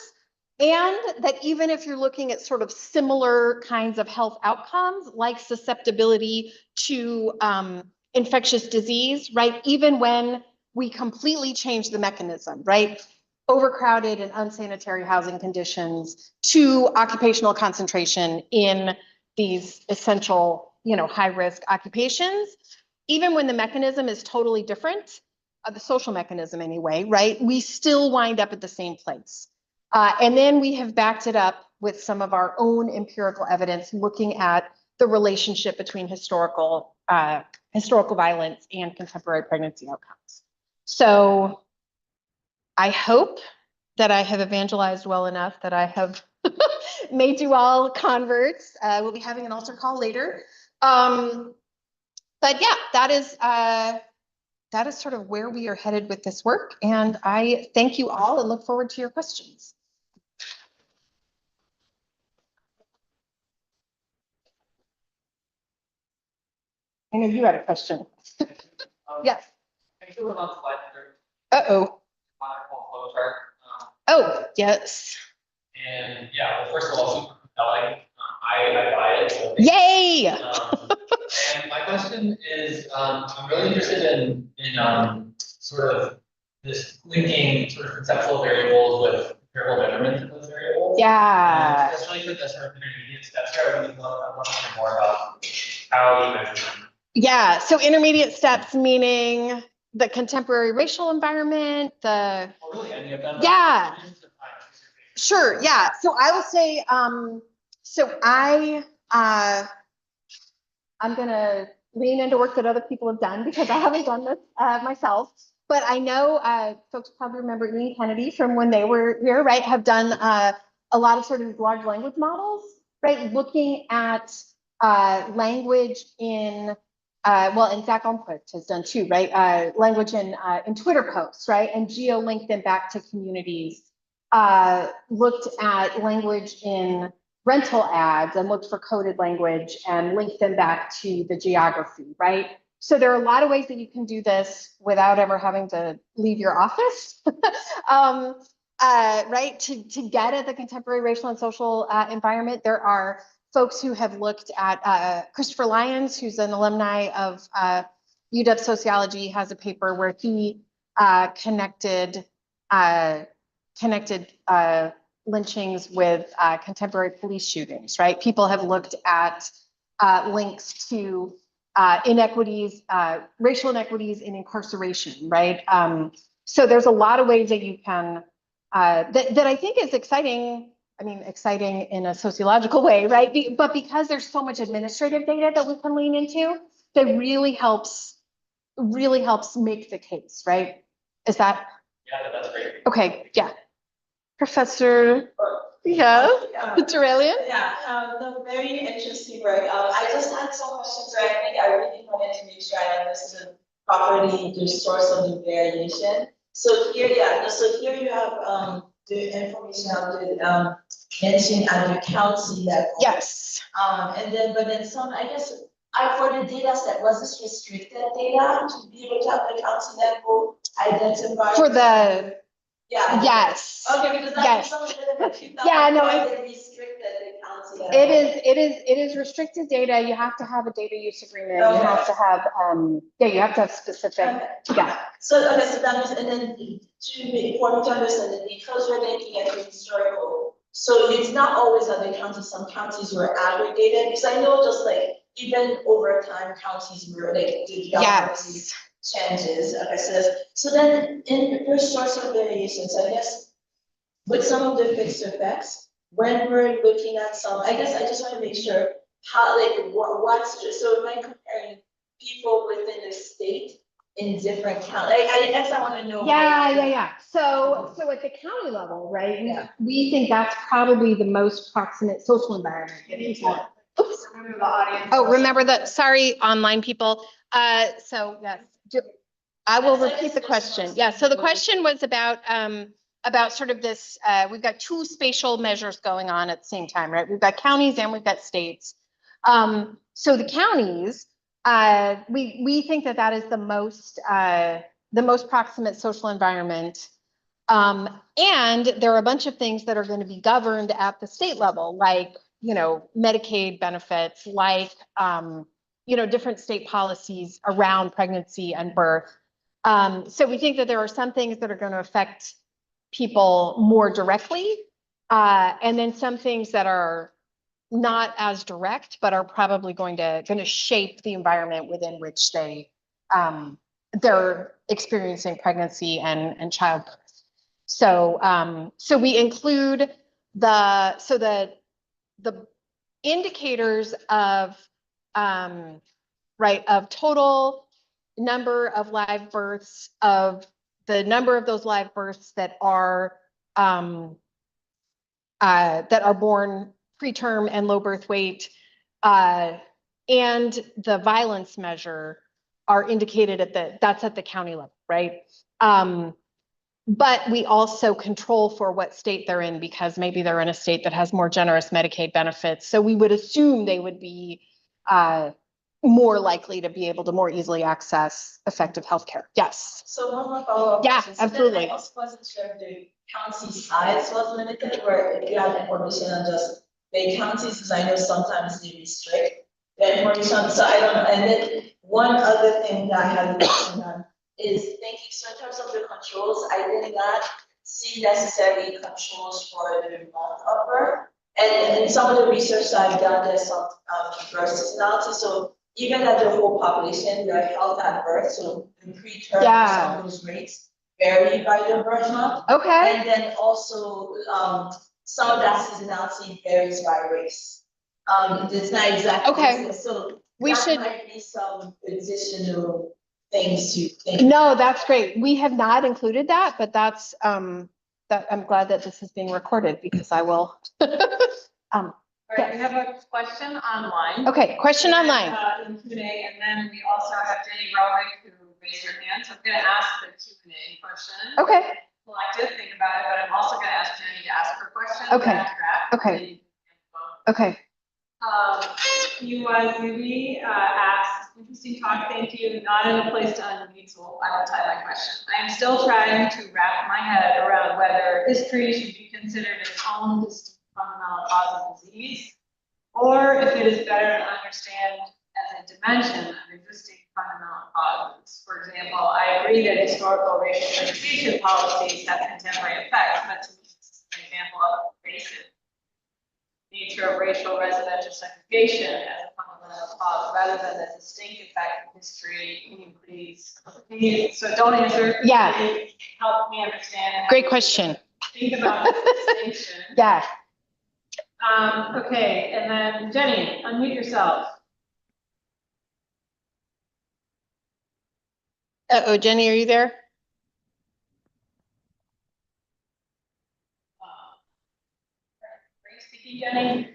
And that even if you're looking at sort of similar kinds of health outcomes, like susceptibility to infectious disease, right? Even when we completely change the mechanism, right? Overcrowded and unsanitary housing conditions to occupational concentration in these essential, high-risk occupations, even when the mechanism is totally different, the social mechanism anyway, right? We still wind up at the same place. And then we have backed it up with some of our own empirical evidence looking at the relationship between historical violence and contemporary pregnancy outcomes. So I hope that I have evangelized well enough that I have made you all converts. We'll be having an altar call later. But yeah, that is sort of where we are headed with this work. And I thank you all and look forward to your questions. I know you had a question. Yes. Uh-oh. Oh, yes. And yeah, well, first of all, super compelling. I buy it. So yay! And my question is, I'm really interested in sort of this linking sort of conceptual variables with empirical measurement of those variables. Yeah. Especially for the sort of intermediate steps here, I would love to hear more about how you measure them. Yeah, so intermediate steps meaning the contemporary racial environment, Or really any of them. Yeah. Sure, yeah. So I will say, I'm gonna lean into work that other people have done because I haven't done this myself. But I know folks probably remember Ian Kennedy from when they were here, right? Have done a lot of sort of large language models, right? Looking at language in and Zach Olmquist has done too, right? Language in Twitter posts, right? And geo-linked them back to communities. Looked at language in rental ads and looked for coded language and linked them back to the geography, right? So there are a lot of ways that you can do this without ever having to leave your office, right? To get at the contemporary racial and social environment, there are folks who have looked at Christopher Lyons, who's an alumni of UW Sociology, has a paper where he connected lynchings with contemporary police shootings, right? People have looked at links to inequities, racial inequities in incarceration, right? So there's a lot of ways that you can that I think is exciting. I mean, exciting in a sociological way, right? But because there's so much administrative data that we can lean into, that really helps make the case, right? Is that Yeah, that's great. okay? Yeah. Professor, yeah, Terrellian? Yeah, no, very interesting work. I just had some questions, right? I think I really wanted to make sure I understood properly the source of the variation. So here, yeah, so here you have the information of the mentioned at the county level. Yes. And then, but then some, I guess, for the data set, was this restricted data to be able to have the county level identify? For the, Yeah. yes. Okay, because Yes. that's some of the. Yeah, no, They restricted the county level. it is restricted data. You have to have a data use agreement. You Okay. have to have, yeah, you have to have specific, Okay. yeah. So, okay, so that means, and then for me to understand that because we're looking at the historical, so it's not always that the counties, some counties were aggregated, because I know just like, even over time, counties were like, the geography Yes. changes. Okay, so then in your source of variations, I guess, with some of the fixed effects, when we're looking at some, I guess I just want to make sure how, like, what's, so am I comparing people within the state in different counties? I guess I want to know. Yeah. So at the county level, right, Yeah. we think that's probably the most proximate social environment. Oops. Remember the audience. Oh, remember that, sorry, online people. So yes, I will repeat the question. Yeah, so the question was about sort of this, we've got two spatial measures going on at the same time, right? We've got counties and we've got states. So the counties, we think that is the most proximate social environment. And there are a bunch of things that are going to be governed at the state level, like, Medicaid benefits, like, different state policies around pregnancy and birth. So we think that there are some things that are going to affect people more directly, and then some things that are not as direct, but are probably going to shape the environment within which they're experiencing pregnancy and childbirth. So we include the indicators of of total number of live births, of the number of those live births that are born preterm and low birth weight, and the violence measure are indicated that's at the county level, right? But we also control for what state they're in, because maybe they're in a state that has more generous Medicaid benefits. So we would assume they would be more likely to be able to more easily access effective healthcare. Yes. So one more follow-up. Yeah, question. So absolutely. then I also wasn't sure if the county size was limited, or if you have information on just big counties, because I know sometimes they restrict the information. So I don't know. And then one other thing that I had a question on is thinking, so in terms of the controls, I did not see necessarily controls for the month of birth. And in some of the research I've done, there's some versus analysis. So even at the whole population, their health at birth, so the preterm, some of those rates vary by the birth month. Okay. And then also some of that seasonality varies by race. It's not exactly. Okay. So we should might be some additional things to think. No, that's great. We have not included that, but that's that I'm glad that this is being recorded, because I will. All right, we have a question online. Okay, question online. In Q&A, and then we also have Jenny Rowick who raised her hand. So I'm going to ask the Q&A question. Okay. Collective, think about it, but I'm also going to ask Jenny to ask her question. Okay. Back to back. Okay. Okay. Yuri asked, interesting talk, thank you. Not in a place to unmute, so I will tie my question. I am still trying to wrap my head around whether history should be considered its own distinct fundamental cause of disease, or if it is better to understand as a dimension of existing fundamental causes. For example, I agree that historical racial segregation policies have contemporary effects, but to me, this is an example of pervasive nature of racial residential segregation as a fundamental cause, rather than a distinct effect of history. Can you please, so don't answer. Yeah. Help me understand. Great question. think about this distinction. Yeah. Okay, and then Jenny, unmute yourself. Uh-oh, Jenny, are you there? Are you speaking, Jenny?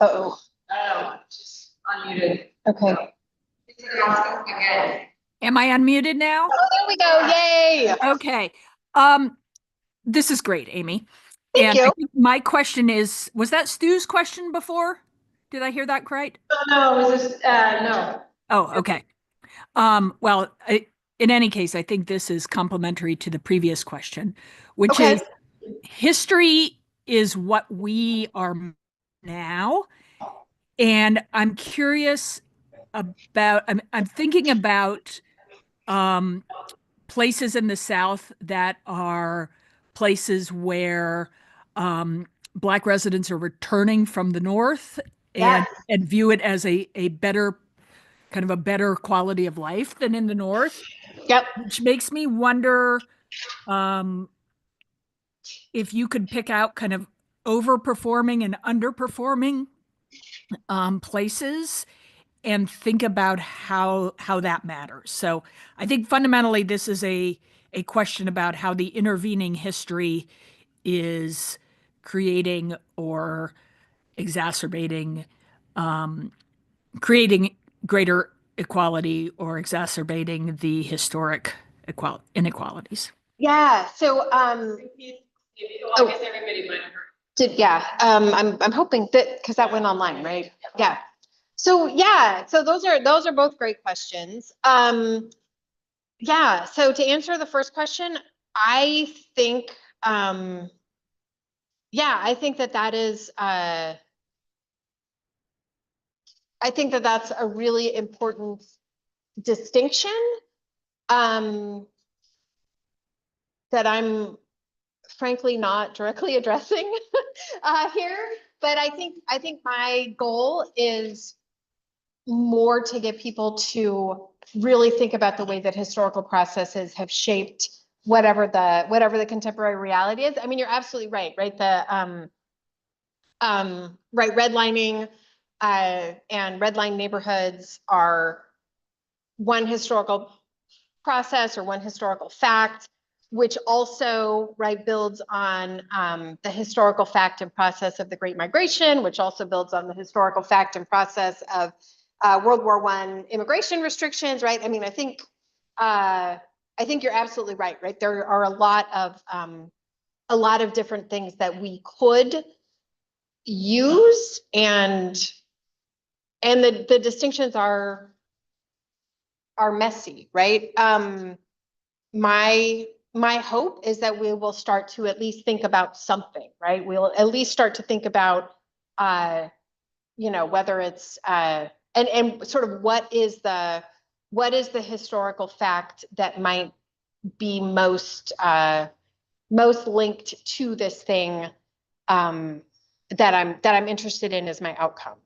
Uh-oh. I don't know, she's unmuted. Okay. Am I unmuted now? Oh, there we go. Yay. Okay. This is great, Amy. Thank And you. I think my question is, was that Stu's question before? Did I hear that correct? Oh, no, it was just, no. Oh, okay. Well, in any case, I think this is complementary to the previous question, which Okay. is history is what we are now. And I'm curious about, I'm thinking about places in the South that are places where Black residents are returning from the North Yes. and view it as a better, kind of a better quality of life than in the North, Yep. which makes me wonder if you could pick out kind of overperforming and underperforming places and think about how that matters. So I think fundamentally this is a question about how the intervening history is creating or exacerbating, creating greater equality or exacerbating the historic inequalities. Yeah. So, Well, I guess everybody might have heard. yeah, I'm hoping that, because that went online, right? Yeah. So yeah, so those are both great questions. Yeah, so to answer the first question, I think yeah, I think that is I think that that's a really important distinction that I'm frankly not directly addressing here, but I think my goal is more to get people to really think about the way that historical processes have shaped whatever the contemporary reality is. I mean, you're absolutely right, right? Right, redlining and redline neighborhoods are one historical process or one historical fact, which also, right, builds on the historical fact and process of the Great Migration, which also builds on the historical fact and process of World War I immigration restrictions, right? I mean, I think you're absolutely right, right? There are a lot of different things that we could use, and the distinctions are messy, right? My hope is that we will start to at least think about something, right? We'll at least start to think about, whether it's and sort of what is the historical fact that might be most linked to this thing that I'm interested in as my outcome.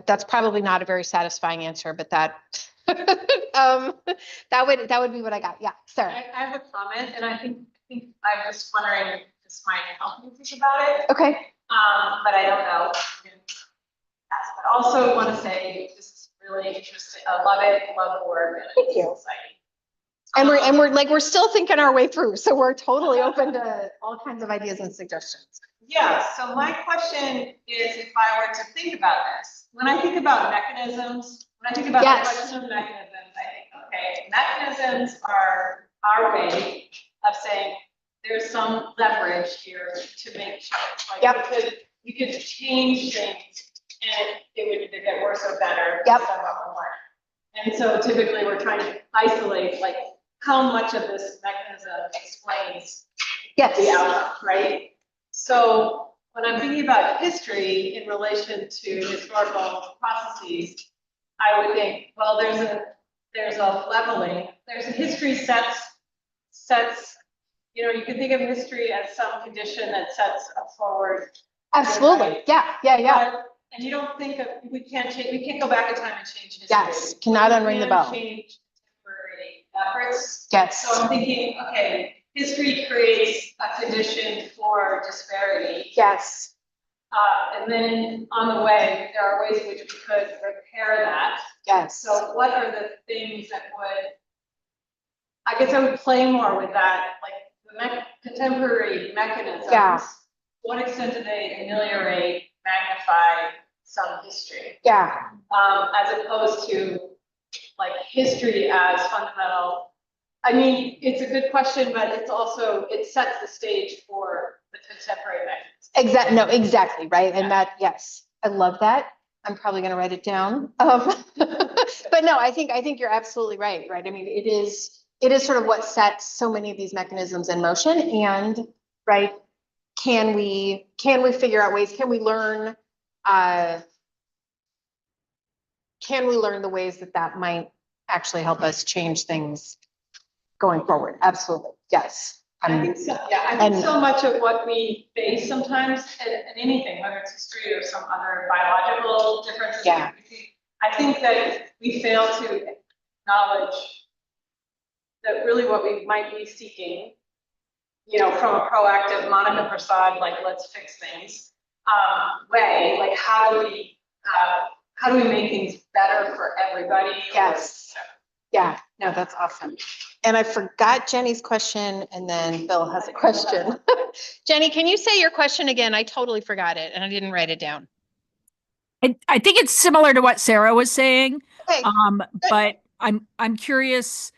That's probably not a very satisfying answer, but that that would be what I got. Yeah, Sarah. I have a comment, and I think I'm just wondering if this might help you think about it. Okay. But I don't know. I also want to say this is really interesting. I love it. Love the work. Thank you. Exciting. And we're still thinking our way through, so we're totally open to all kinds of ideas and suggestions. Yeah. So my question is, if I were to think about this, when I think about mechanisms, when I think about Yes. the question of mechanisms, I think, okay, mechanisms are our way of saying there's some leverage here to make change. Like Yep. you could change things and it would either get worse or better. Yep. Based on what we learn. And so typically we're trying to isolate like how much of this mechanism explains the Yes. outcome, right? So when I'm thinking about history in relation to historical processes, I would think, well, there's a leveling, there's a history sets, you can think of history as some condition that sets a forward. Absolutely. Yeah. And you don't think we can't go back in time and change history. Yes. Cannot unring the bell. Change contemporary efforts. Yes. So I'm thinking, okay, history creates a condition for disparity. Yes. And then on the way, there are ways in which we could repair that. Yes. So what are the things that would, I guess I would play more with that, like the contemporary mechanisms. Yeah. What extent do they ameliorate, magnify some history? Yeah. As opposed to like history as fundamental. I mean, it's a good question, but it's also, it sets the stage for the contemporary mechanism. No, exactly, right? And that, yes, I love that. I'm probably going to write it down. But no, I think you're absolutely right, right? I mean, it is sort of what sets so many of these mechanisms in motion. And right, can we figure out ways, can we learn the ways that might actually help us change things going forward? Absolutely, yes. I think so, yeah, I think so much of what we face sometimes in anything, whether it's history or some other biological differences. Yeah. I think that we fail to acknowledge that really what we might be seeking, you know, from a proactive Monica Prasad, like let's fix things, way, like how do we make things better for everybody? Yes. Yeah, no, that's awesome. And I forgot Jenny's question, and then Bill has a question. Jenny, can you say your question again? I totally forgot it and I didn't write it down. I think it's similar to what Sarah was saying. Okay. But I'm curious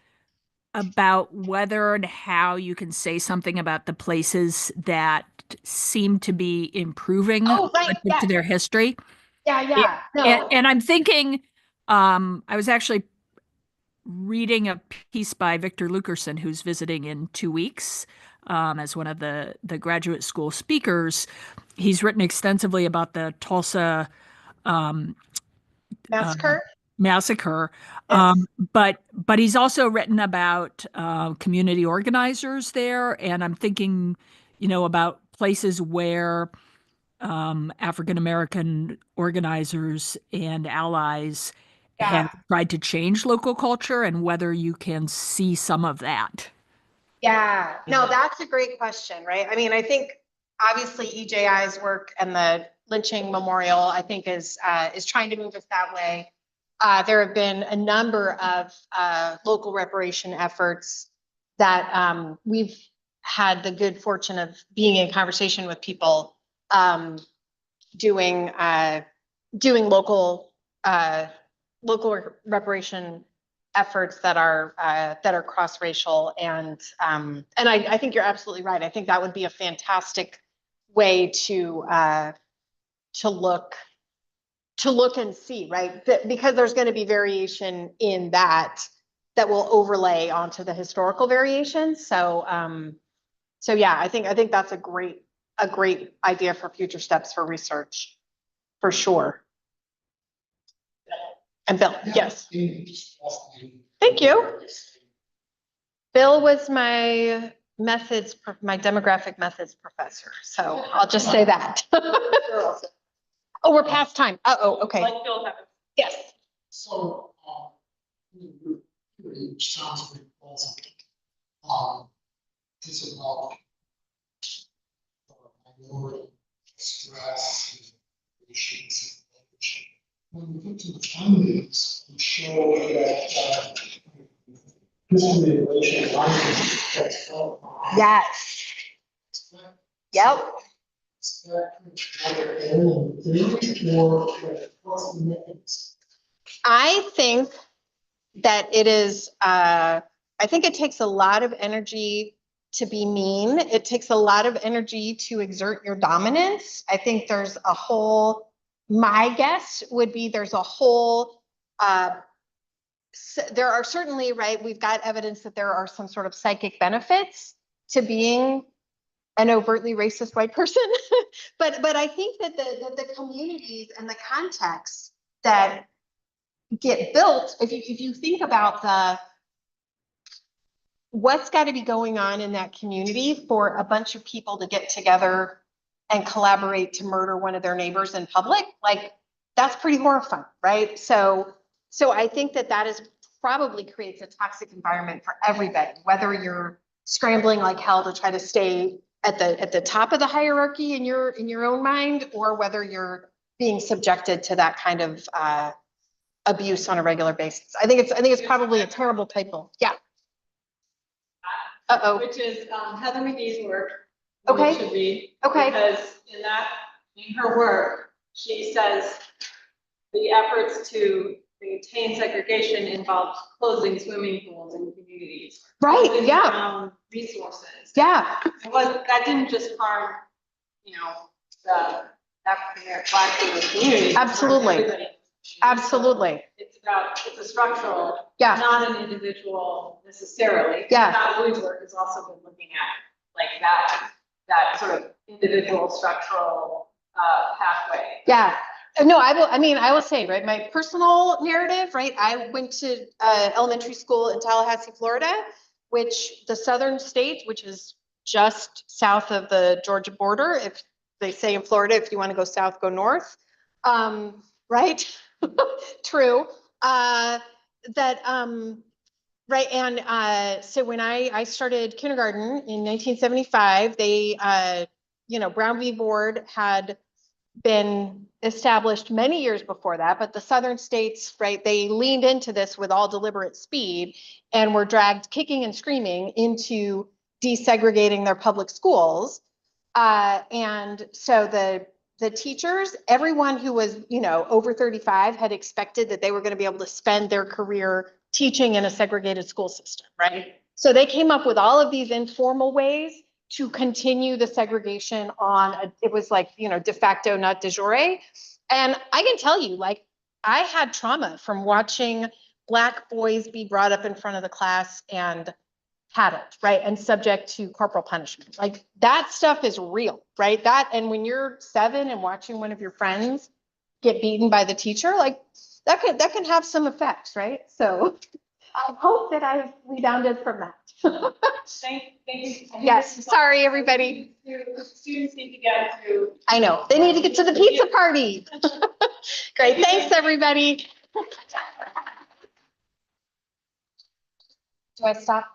about whether and how you can say something about the places that seem to be improving Oh, right, relative yeah. to their history. Yeah. No. And I'm thinking, I was actually reading a piece by Victor Lukerson, who's visiting in 2 weeks as one of the graduate school speakers. He's written extensively about the Tulsa Massacre? massacre. Yes. But he's also written about community organizers there, and I'm thinking, about places where African American organizers and allies Yeah. have tried to change local culture, and whether you can see some of that. Yeah, no, that's a great question, right? I mean, I think obviously EJI's work and the lynching memorial, I think is trying to move us that way. There have been a number of local reparation efforts that we've had the good fortune of being in conversation with people doing local reparation efforts that are cross-racial, and I think you're absolutely right. I think that would be a fantastic way to look and see, right? Because there's going to be variation in that will overlay onto the historical variations. So yeah, I think that's a great idea for future steps for research, for sure. And Bill, yes. Thank you. Bill was my demographic methods professor. So I'll just say that. Oh, we're past time. Okay. Like Bill has. Yes. So, which sounds very pleasant. It's about minority stress issues. When we get to the findings, we show that history of racial violence has felt. Yes. Yep. I think that it is, I think it takes a lot of energy to be mean. It takes a lot of energy to exert your dominance. I think there's a whole, my guess would be there's a whole, there are certainly, right, we've got evidence that there are some sort of psychic benefits to being an overtly racist white person. but I think that the communities and the contexts that get built, if you think about what's got to be going on in that community for a bunch of people to get together and collaborate to murder one of their neighbors in public, like that's pretty horrifying, right? So I think that is probably creates a toxic environment for everybody, whether you're scrambling like hell to try to stay at the top of the hierarchy in your own mind, or whether you're being subjected to that kind of abuse on a regular basis. I think it's probably a terrible typo. Yeah. Uh-oh. Which is Heather McGee's work. Okay. You should read. Okay. Because in her work, she says the efforts to maintain segregation involves closing swimming pools in communities. Right, closing yeah. down resources. Yeah. That didn't just harm, the African American Black community. Absolutely. Absolutely. It's a structural, Yeah. not an individual necessarily. Yeah. Louis' work has also been looking at like that sort of individual structural pathway. Yeah. No, I will say, right, my personal narrative, right, I went to elementary school in Tallahassee, Florida, which the southern state, which is just south of the Georgia border. If they say in Florida, if you want to go south, go north. Right? True. Right. And so when I started kindergarten in 1975, they, Brown v. Board had been established many years before that, but the southern states, right, they leaned into this with all deliberate speed and were dragged kicking and screaming into desegregating their public schools. And so the teachers, everyone who was, over 35 had expected that they were going to be able to spend their career teaching in a segregated school system, right? So they came up with all of these informal ways to continue the segregation it was like, de facto, not de jure. And I can tell you, like, I had trauma from watching Black boys be brought up in front of the class and had it, right? And subject to corporal punishment. Like, that stuff is real, right? And when you're 7 and watching one of your friends get beaten by the teacher, like, that can have some effects, right? So I hope that I've rebounded from that. Thank you. Yes, sorry, everybody. Students need to get to. I know, they need to get to the pizza party. Great, thanks, everybody. Do I stop?